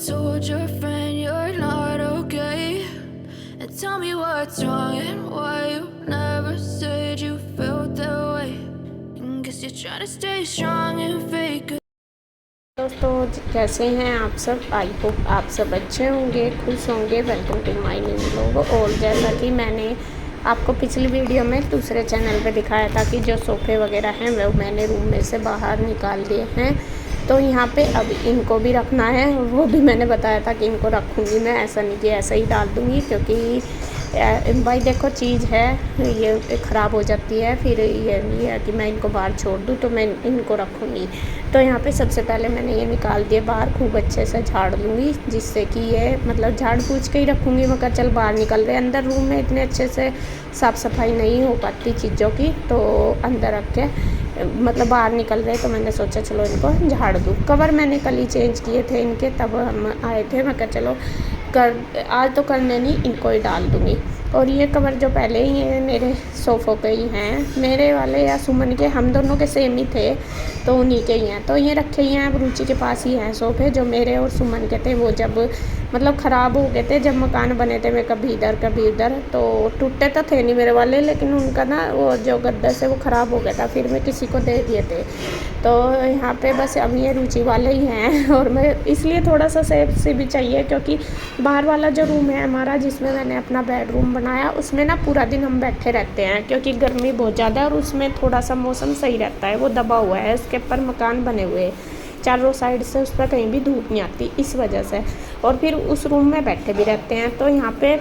told your friend you're not okay? And tell me what's wrong and why you never said you felt that way. And guess you're trying to stay strong and fake it. दोस्तों कैसे हैं आप सब। I hope आप सब अच्छे होंगे, खुश होंगे। Welcome to my new vlog. और जैसा कि मैंने आपको पिछली वीडियो में दूसरे चैनल पे दिखाया था कि जो सोफ़े वगैरह हैं वो मैंने रूम में से बाहर निकाल दिए हैं। तो यहाँ पे अब इनको भी रखना है। वो भी मैंने बताया था कि इनको रखूँगी मैं, ऐसा नहीं कि ऐसा ही डाल दूँगी, क्योंकि भाई देखो चीज़ है ये ख़राब हो जाती है, फिर ये नहीं है कि मैं इनको बाहर छोड़ दूँ, तो मैं इनको रखूँगी। तो यहाँ पे सबसे पहले मैंने ये निकाल दिए बाहर, खूब अच्छे से झाड़ लूँगी, जिससे कि ये मतलब झाड़ पूछ के ही रखूँगी। मगर चल बाहर निकल रहे, अंदर रूम में इतने अच्छे से साफ़ सफाई नहीं हो पाती चीज़ों की, तो अंदर रख के मतलब बाहर निकल रहे, तो मैंने सोचा चलो इनको झाड़ दूँ। कवर मैंने कल ही चेंज किए थे इनके, तब हम आए थे। मैं कहा चलो आज तो करने नहीं, इनको ही डाल दूँगी। और ये कवर जो पहले ही है मेरे सोफ़ों पे ही हैं, मेरे वाले या सुमन के, हम दोनों के सेम ही थे, तो उन्हीं के ही हैं। तो ये रखे ही हैं, अब रुचि के पास ही हैं सोफ़े, जो मेरे और सुमन के थे। वो जब मतलब ख़राब हो गए थे, जब मकान बने थे, मैं कभी इधर कभी उधर, तो टूटे तो थे नहीं मेरे वाले, लेकिन उनका ना वो जो गद्दा से वो ख़राब हो गया था, फिर मैं किसी को दे दिए थे। तो यहाँ पे बस अब ये रुचि वाले ही हैं। और मैं इसलिए थोड़ा सा सेफ से भी चाहिए, क्योंकि बाहर वाला जो रूम है हमारा, जिसमें मैंने अपना बेडरूम बनाया, उसमें ना पूरा दिन हम बैठे रहते हैं, क्योंकि गर्मी बहुत ज़्यादा है। और उसमें थोड़ा सा मौसम सही रहता है, वो दबा हुआ है, उसके ऊपर मकान बने हुए हैं, चारों साइड से उस पर कहीं भी धूप नहीं आती, इस वजह से। और फिर उस रूम में बैठे भी रहते हैं, तो यहाँ पे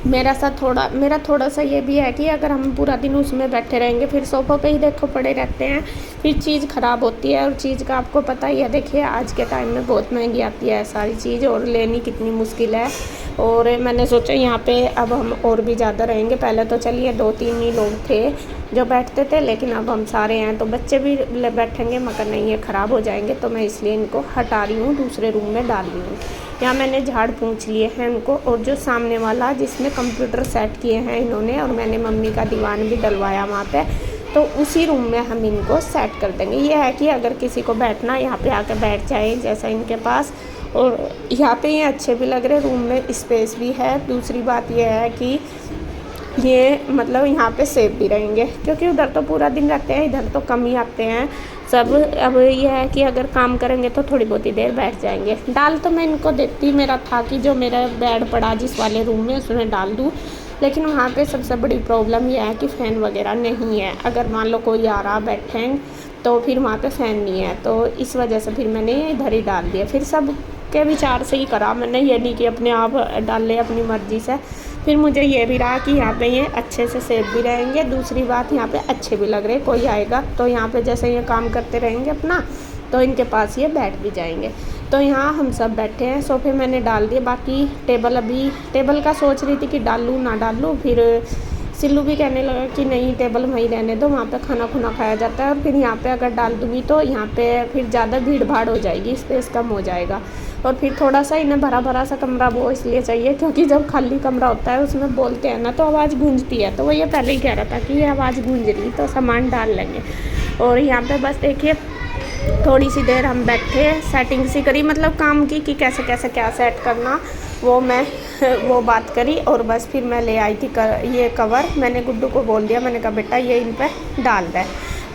मेरा थोड़ा सा ये भी है कि अगर हम पूरा दिन उसमें बैठे रहेंगे, फिर सोफ़ों पे ही देखो पड़े रहते हैं, फिर चीज़ ख़राब होती है। और चीज़ का आपको पता ही है, देखिए आज के टाइम में बहुत महंगी आती है सारी चीज़, और लेनी कितनी मुश्किल है। और मैंने सोचा यहाँ पे अब हम और भी ज़्यादा रहेंगे। पहले तो चलिए 2-3 ही लोग थे जो बैठते थे, लेकिन अब हम सारे हैं, तो बच्चे भी बैठेंगे, मगर नहीं ये ख़राब हो जाएंगे, तो मैं इसलिए इनको हटा रही हूँ, दूसरे रूम में डाल रही हूँ। यहाँ मैंने झाड़ पूछ लिए हैं इनको। और जो सामने वाला जिसमें कंप्यूटर सेट किए हैं इन्होंने, और मैंने मम्मी का दीवान भी डलवाया वहाँ पे, तो उसी रूम में हम इनको सेट कर देंगे। ये है कि अगर किसी को बैठना, यहाँ पे आकर बैठ जाए जैसा इनके पास। और यहाँ पे ये अच्छे भी लग रहे, रूम में स्पेस भी है। दूसरी बात ये है कि ये मतलब यहाँ पे सेफ भी रहेंगे, क्योंकि उधर तो पूरा दिन रहते हैं, इधर तो कम ही आते हैं सब। अब ये है कि अगर काम करेंगे तो थोड़ी बहुत ही देर बैठ जाएंगे। डाल तो मैं इनको देती, मेरा था कि जो मेरा बेड पड़ा जिस वाले रूम में, उसमें डाल दूँ, लेकिन वहाँ पे सबसे बड़ी प्रॉब्लम यह है कि फ़ैन वगैरह नहीं है। अगर मान लो कोई आ रहा बैठें, तो फिर वहाँ पे फ़ैन नहीं है, तो इस वजह से फिर मैंने इधर ही डाल दिया। फिर सब के विचार से ही करा मैंने, ये नहीं कि अपने आप डाल ले अपनी मर्ज़ी से। फिर मुझे ये भी रहा कि यहाँ पे ये अच्छे से सेफ भी रहेंगे। दूसरी बात, यहाँ पे अच्छे भी लग रहे, कोई आएगा तो यहाँ पे जैसे ये काम करते रहेंगे अपना, तो इनके पास ये बैठ भी जाएंगे। तो यहाँ हम सब बैठे हैं, सोफ़े मैंने डाल दिए। बाकी टेबल का सोच रही थी कि डाल लूँ ना डाल लूँ, फिर सिल्लू भी कहने लगा कि नहीं टेबल वहीं रहने दो, वहाँ पे खाना खुना खाया जाता है। और फिर यहाँ पे अगर डाल दूँगी तो यहाँ पे फिर ज़्यादा भीड़ भाड़ हो जाएगी, स्पेस कम हो जाएगा। और फिर थोड़ा सा इन्हें भरा भरा सा कमरा वो इसलिए चाहिए, क्योंकि जब खाली कमरा होता है उसमें बोलते हैं ना, तो आवाज़ गूंजती है। तो वो ये पहले ही कह रहा था कि ये आवाज़ गूंज रही, तो सामान डाल लेंगे। और यहाँ पे बस देखिए थोड़ी सी देर हम बैठे, सेटिंग सी करी, मतलब काम की कि कैसे कैसे क्या सेट करना, वो बात करी। और बस फिर मैं ले आई थी ये कवर। मैंने गुड्डू को बोल दिया, मैंने कहा बेटा ये इन पर डाल दे,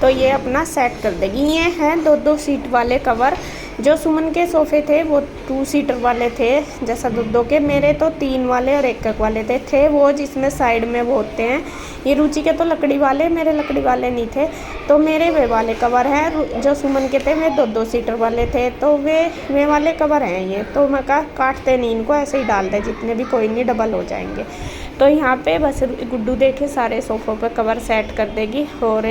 तो ये अपना सेट कर देगी। ये हैं 2-2 सीट वाले कवर। जो सुमन के सोफ़े थे वो 2 सीटर वाले थे, जैसा 2-2 के। मेरे तो 3 वाले और 1-1 वाले थे वो जिसमें साइड में वो होते हैं। ये रुचि के तो लकड़ी वाले, मेरे लकड़ी वाले नहीं थे, तो मेरे वे वाले कवर हैं। जो सुमन के थे वे 2-2 सीटर वाले थे, तो वे वाले कवर हैं ये। तो मैं कहा काटते नहीं इनको, ऐसे ही डाल दे, जितने भी कोई नहीं डबल हो जाएंगे। तो यहाँ पे बस गुड्डू देखे सारे सोफ़ों पे कवर सेट कर देगी। और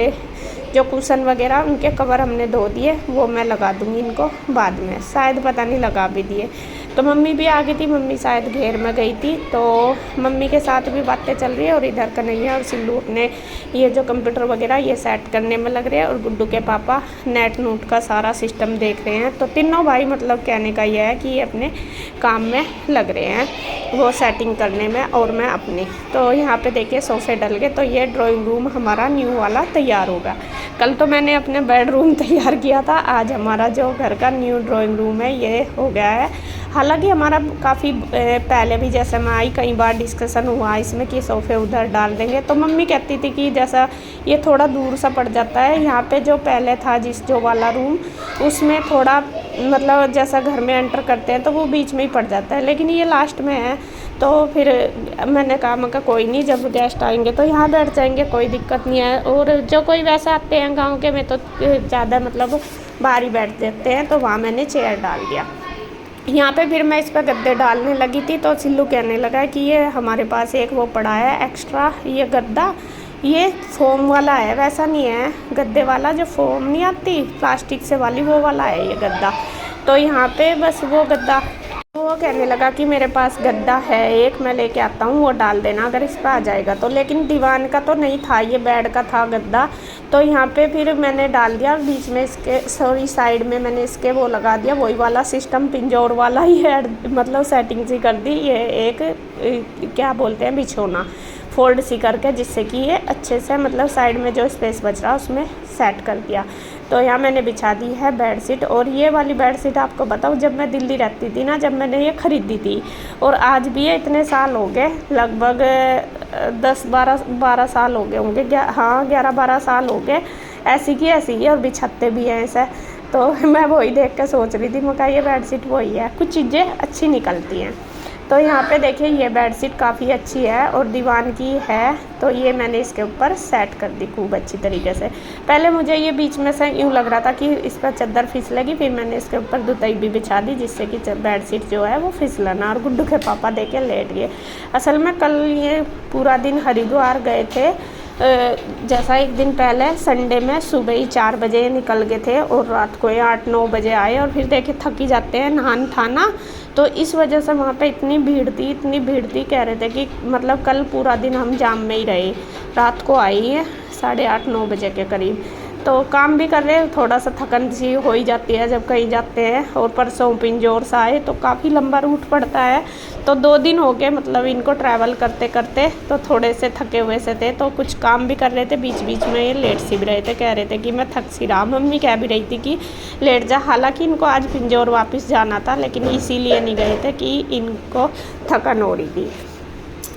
जो कुशन वगैरह उनके कवर हमने धो दिए, वो मैं लगा दूँगी इनको बाद में, शायद पता नहीं लगा भी दिए। तो मम्मी भी आ गई थी, मम्मी शायद घेर में गई थी, तो मम्मी के साथ भी बातें चल रही है। और इधर कन्हैया और सिल्लू अपने ये जो कंप्यूटर वगैरह ये सेट करने में लग रहे हैं, और गुड्डू के पापा नेट नूट का सारा सिस्टम देख रहे हैं। तो तीनों भाई मतलब कहने का ये है कि ये अपने काम में लग रहे हैं, वो सेटिंग करने में, और मैं अपनी। तो यहाँ पे देखिए सोफ़े डल गए, तो ये ड्राइंग रूम हमारा न्यू वाला तैयार होगा। कल तो मैंने अपने बेडरूम तैयार किया था, आज हमारा जो घर का न्यू ड्राइंग रूम है ये हो गया है। हालांकि हमारा काफ़ी पहले भी जैसे मैं आई कई बार डिस्कशन हुआ इसमें कि सोफ़े उधर डाल देंगे, तो मम्मी कहती थी कि जैसा ये थोड़ा दूर सा पड़ जाता है, यहाँ पे जो पहले था जो वाला रूम उसमें थोड़ा मतलब जैसा घर में एंटर करते हैं तो वो बीच में ही पड़ जाता है, लेकिन ये लास्ट में है। तो फिर मैंने कहा मैं कोई नहीं, जब गेस्ट आएंगे तो यहाँ बैठ जाएंगे, कोई दिक्कत नहीं है। और जो कोई वैसे आते हैं गांव के में तो ज़्यादा मतलब बाहर ही बैठ देते हैं, तो वहाँ मैंने चेयर डाल दिया। यहाँ पे फिर मैं इस पर गद्दे डालने लगी थी तो सिल्लू कहने लगा कि ये हमारे पास एक वो पड़ा है एक्स्ट्रा, ये गद्दा ये फोम वाला है, वैसा नहीं है गद्दे वाला, जो फोम नहीं आती प्लास्टिक से वाली वो वाला है ये गद्दा। तो यहाँ पे बस वो गद्दा, वो कहने लगा कि मेरे पास गद्दा है एक, मैं लेके आता हूँ, वो डाल देना अगर इस पर आ जाएगा तो। लेकिन दीवान का तो नहीं था, ये बेड का था गद्दा। तो यहाँ पे फिर मैंने डाल दिया बीच में इसके, सॉरी साइड में मैंने इसके वो लगा दिया, वही वाला सिस्टम पिंजौर वाला ही है, मतलब सेटिंग सी कर दी। ये एक क्या बोलते हैं बिछोना फोल्ड सी करके, जिससे कि ये अच्छे से मतलब साइड में जो स्पेस बच रहा उसमें सेट कर दिया। तो यहाँ मैंने बिछा दी है बेडशीट। और ये वाली बेडशीट आपको बताऊँ, जब मैं दिल्ली रहती थी ना, जब मैंने ये ख़रीदी थी और आज भी ये इतने साल हो गए, लगभग 10-12 साल हो गए होंगे, हाँ 11-12 साल हो गए, ऐसी की ऐसी है और बिछाते भी हैं ऐसे। तो मैं वही देख के सोच रही थी, मैं कहा ये बेडशीट वही है, कुछ चीज़ें अच्छी निकलती हैं। तो यहाँ पे देखिए ये बेडशीट काफ़ी अच्छी है और दीवान की है, तो ये मैंने इसके ऊपर सेट कर दी खूब अच्छी तरीके से। पहले मुझे ये बीच में से यूँ लग रहा था कि इस पर चादर फिसलेगी, फिर मैंने इसके ऊपर दुतई भी बिछा दी, जिससे कि बेडशीट जो है वो फिसलना। और गुड्डू के पापा देके लेट गए। असल में कल ये पूरा दिन हरिद्वार गए थे, जैसा एक दिन पहले संडे में सुबह ही 4 बजे निकल गए थे और रात को 8-9 बजे आए। और फिर देखे थक ही जाते हैं नहान थाना, तो इस वजह से वहाँ पे इतनी भीड़ थी, कह रहे थे कि मतलब कल पूरा दिन हम जाम में ही रहे। रात को आई है 8:30-9 बजे के करीब। तो काम भी कर रहे हैं, थोड़ा सा थकन सी हो ही जाती है जब कहीं जाते हैं। और परसों पिंजौर से आए तो काफ़ी लंबा रूट पड़ता है, तो 2 दिन हो गए मतलब इनको ट्रैवल करते करते, तो थोड़े से थके हुए से थे। तो कुछ काम भी कर रहे थे, बीच बीच में ये लेट सी भी रहे थे, कह रहे थे कि मैं थक सी रहा। मम्मी कह भी रही थी कि लेट जा, हालांकि इनको आज पिंजौर वापस जाना था, लेकिन इसीलिए नहीं गए थे कि इनको थकन हो रही थी।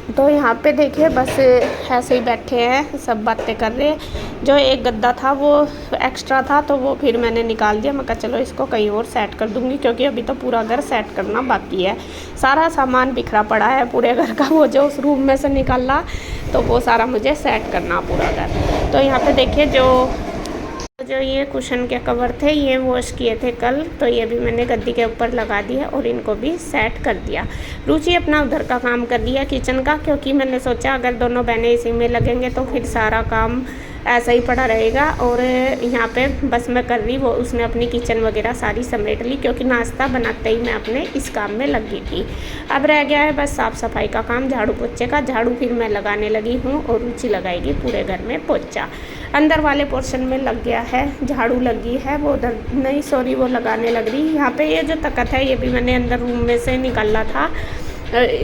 तो यहाँ पे देखिए बस ऐसे ही बैठे हैं, सब बातें कर रहे हैं। जो एक गद्दा था वो एक्स्ट्रा था, तो वो फिर मैंने निकाल दिया। मैं कहा चलो इसको कहीं और सेट कर दूँगी, क्योंकि अभी तो पूरा घर सेट करना बाकी है। सारा सामान बिखरा पड़ा है पूरे घर का, वो जो उस रूम में से निकाला तो वो सारा मुझे सेट करना पूरा घर। तो यहाँ पे देखिए जो ये कुशन के कवर थे ये वॉश किए थे कल, तो ये भी मैंने गद्दी के ऊपर लगा दिया और इनको भी सेट कर दिया। रुचि अपना उधर का काम कर दिया किचन का, क्योंकि मैंने सोचा अगर दोनों बहनें इसी में लगेंगे तो फिर सारा काम ऐसा ही पड़ा रहेगा। और यहाँ पे बस मैं कर रही, वो उसने अपनी किचन वगैरह सारी समेट ली, क्योंकि नाश्ता बनाते ही मैं अपने इस काम में लग गई थी। अब रह गया है बस साफ़ सफाई का काम, झाड़ू पोछे का। झाड़ू फिर मैं लगाने लगी हूँ और रुचि लगाएगी पूरे घर में पोछा। अंदर वाले पोर्शन में लग गया है, झाड़ू लगी है, वो उधर नहीं सॉरी वो लगाने लग रही। यहाँ पे ये जो तखत है ये भी मैंने अंदर रूम में से निकाला था,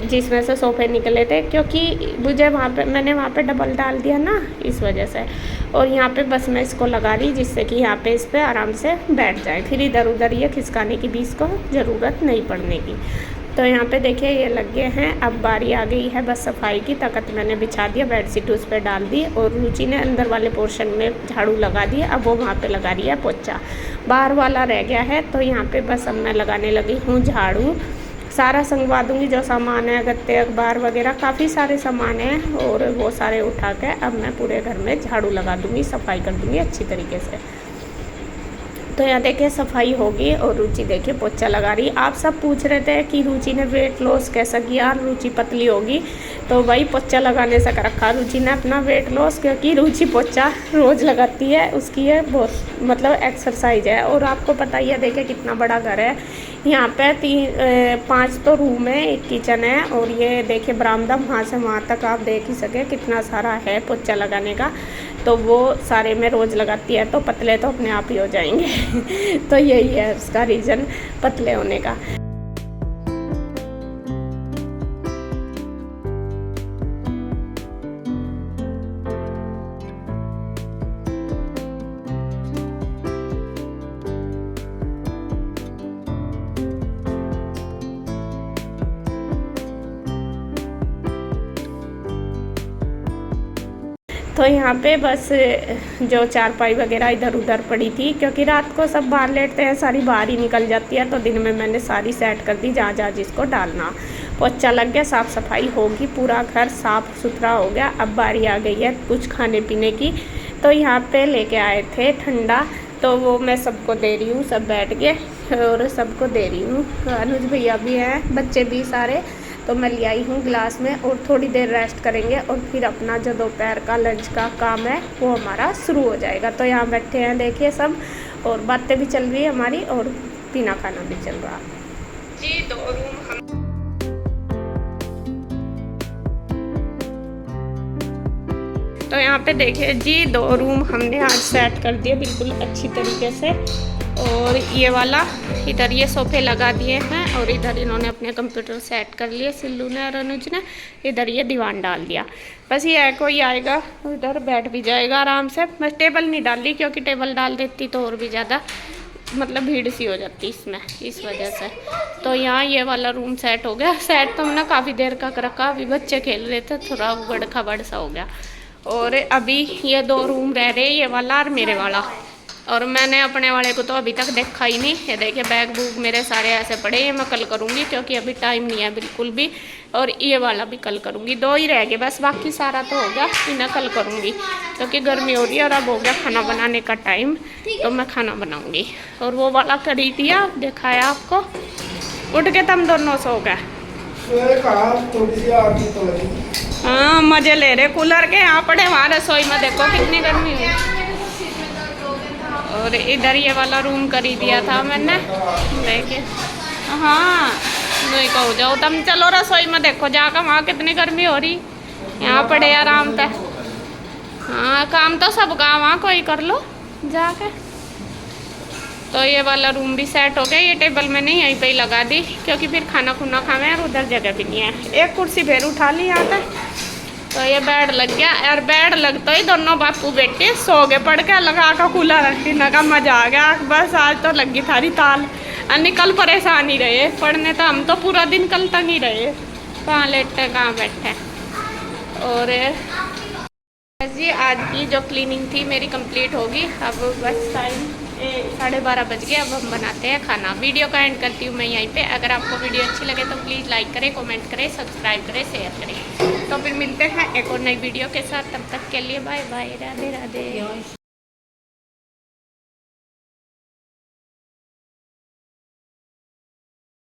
जिसमें से सोफ़े निकले थे, क्योंकि मुझे मैंने वहाँ पे डबल डाल दिया ना, इस वजह से। और यहाँ पे बस मैं इसको लगा रही, जिससे कि यहाँ पे इस पर आराम से बैठ जाए, फिर इधर उधर ये खिसकाने की भी इसको ज़रूरत नहीं पड़ने की। तो यहाँ पे देखिए ये लग गए हैं। अब बारी आ गई है बस सफाई की। तखत मैंने बिछा दिया, बेडशीट उस पर डाल दी और रुचि ने अंदर वाले पोर्शन में झाड़ू लगा दिया। अब वो वहाँ पे लगा रही है पोछा, बाहर वाला रह गया है। तो यहाँ पे बस अब मैं लगाने लगी हूँ झाड़ू। सारा संगवा दूँगी, जो सामान है गत्ते अखबार वगैरह काफ़ी सारे सामान हैं, और वो सारे उठा के अब मैं पूरे घर में झाड़ू लगा दूँगी, सफाई कर दूँगी अच्छी तरीके से। तो यहाँ देखिए सफाई होगी और रुचि देखिए पोछा लगा रही। आप सब पूछ रहे थे कि रुचि ने वेट लॉस कैसा किया, रुचि पतली होगी, तो वही पोछा लगाने से कर रखा रुचि ने अपना वेट लॉस, क्योंकि रुचि पोछा रोज़ लगाती है, उसकी ये बहुत मतलब एक्सरसाइज है। और आपको पता ही है देखिए कितना बड़ा घर है, यहाँ पे 5 तो रूम है, एक किचन है, और ये देखिए बरामदा वहाँ से वहाँ तक आप देख ही सके कितना सारा है पोछा लगाने का। तो वो सारे में रोज़ लगाती है, तो पतले तो अपने आप ही हो जाएंगे। तो यही है उसका रीज़न पतले होने का। तो यहाँ पे बस जो चारपाई वगैरह इधर उधर पड़ी थी, क्योंकि रात को सब बाहर लेटते हैं, सारी बाहर ही निकल जाती है, तो दिन में मैंने सारी सेट कर दी जहाँ जहाँ जिसको डालना। पोछा लग गया, साफ़ सफाई होगी, पूरा घर साफ़ सुथरा हो गया। अब बारी आ गई है कुछ खाने पीने की। तो यहाँ पे लेके आए थे ठंडा, तो वो मैं सबको दे रही हूँ, सब बैठ गए और सबको दे रही हूँ। अनुज भैया भी हैं, बच्चे भी सारे, तो मैं ले आई हूँ गिलास में। और थोड़ी देर रेस्ट करेंगे और फिर अपना जो दोपहर का लंच का काम है वो हमारा शुरू हो जाएगा। तो यहाँ बैठे हैं देखिए सब, और बातें भी चल रही है हमारी और पीना खाना भी चल रहा जी। 2 रूम हम तो यहाँ पे देखिए जी, 2 रूम हमने आज सेट कर दिए बिल्कुल अच्छी तरीके से। और ये वाला इधर ये सोफे लगा दिए हैं, और इधर इन्होंने अपने कंप्यूटर सेट कर लिए, सिल्लू ने और अनुज ने। इधर ये दीवान डाल दिया। बस ये है कोई आएगा इधर बैठ भी जाएगा आराम से। बस टेबल नहीं डाली, क्योंकि टेबल डाल देती तो और भी ज़्यादा मतलब भीड़ सी हो जाती इसमें, इस वजह से। तो यहाँ ये वाला रूम सेट हो गया। सेट तो हमने काफ़ी देर का रखा, अभी बच्चे खेल रहे थे, थोड़ा उबड़ खाबड़ सा हो गया। और अभी ये 2 रूम रह रहे, ये वाला और मेरे वाला। और मैंने अपने वाले को तो अभी तक देखा ही नहीं। ये देखिए बैग बूग मेरे सारे ऐसे पड़े, ये मैं कल करूँगी, क्योंकि अभी टाइम नहीं है बिल्कुल भी। और ये वाला भी कल करूँगी, 2 ही रह गए बस, बाकी सारा तो हो गया। इन्हें कल करूँगी, क्योंकि गर्मी हो रही है और अब हो गया खाना बनाने का टाइम, तो मैं खाना बनाऊँगी। और वो वाला करी दिया, दिखाया आपको। उठ के तुम दोनों सो गए। हाँ मजे ले रहे कूलर के, यहाँ पड़े वहाँ रसोई में, देखो कितनी गर्मी हुई। और इधर ये वाला रूम कर ही दिया था मैंने, देखिए। हाँ नहीं कहो जाओ तुम, चलो रसोई में देखो जाकर, वहाँ कितनी गर्मी हो रही, यहाँ पड़े आराम से। हाँ काम तो सबका वहाँ कोई कर लो जाके। तो ये वाला रूम भी सेट हो गया। ये टेबल मैंने यहीं पे ही लगा दी, क्योंकि फिर खाना खुना खावे और उधर जगह भी नहीं है। एक कुर्सी फिर उठा ली यहाँ तक। तो ये बेड लग गया, और बेड लगता ही दोनों बापू बेटे सो गए पड़ के, लगा का कूलर रखने का मजा आ गया। बस आज तो लगी थारी ताल, कल परेशान ही रहे पढ़ने, तो हम तो पूरा दिन कल तक ही रहे, कहाँ लेटे कहाँ बैठे। और जी आज की जो क्लीनिंग थी मेरी कंप्लीट होगी। अब बस टाइम 12:30 बज गए। अब हम बनाते हैं खाना। वीडियो का एंड करती हूँ मैं यहीं पे। अगर आपको वीडियो अच्छी लगे तो प्लीज़ लाइक करें, कमेंट करें, सब्सक्राइब करें, शेयर करें। तो फिर मिलते हैं एक और नई वीडियो के साथ। तब तक के लिए बाय बाय, राधे राधे।